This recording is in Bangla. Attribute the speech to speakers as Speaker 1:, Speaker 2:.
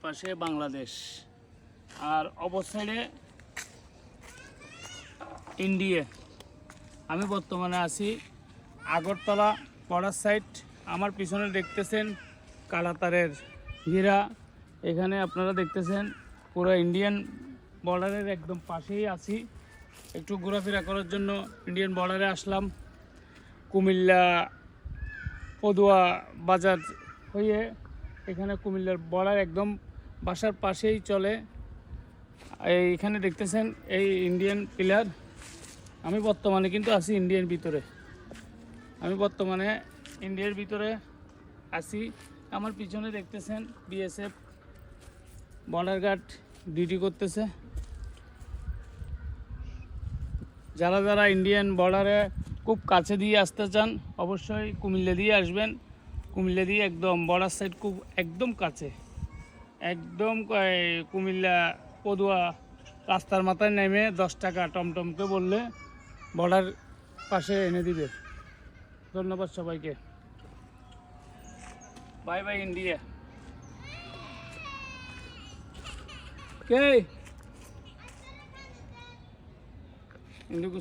Speaker 1: পাশে বাংলাদেশ আর অপর সাইডে ইন্ডিয়া। আমি বর্তমানে আছি আগরতলা বর্ডার সাইড। আমার পিছনে দেখতেছেন কালাতারের ঘেরা। এখানে আপনারা দেখতেছেন পুরো ইন্ডিয়ান বর্ডারের একদম পাশেই আছি। একটু ঘোরাফেরা করার জন্য ইন্ডিয়ান বর্ডারে আসলাম। কুমিল্লা পদুয়া বাজার হয়ে এখানে কুমিল্লার বর্ডার একদম বাসার পাশেই চলে। এইখানে দেখতেছেন এই ইন্ডিয়ান পিলার। আমি বর্তমানে কিন্তু আছি ইন্ডিয়ার ভিতরে। আছি। আমার পিছনে দেখতেছেন বিএসএফ বর্ডার গার্ড ডিউটি করতেছে। যারা যারা ইন্ডিয়ান বর্ডারে খুব কাছে দিয়ে আসতে চান অবশ্যই কুমিল্লা দিয়ে আসবেন। কুমিল্লা দিয়ে একদম বর্ডার সাইড খুব একদম কাছে, একদম কুমিল্লা পদুয়া রাস্তার মাথায় নেমে 10 টাকা টমটমকে বললে বর্ডার পাশে এনে দিবে। ধন্যবাদ সবাইকে। Bye bye India. কে ইন্ডিয়া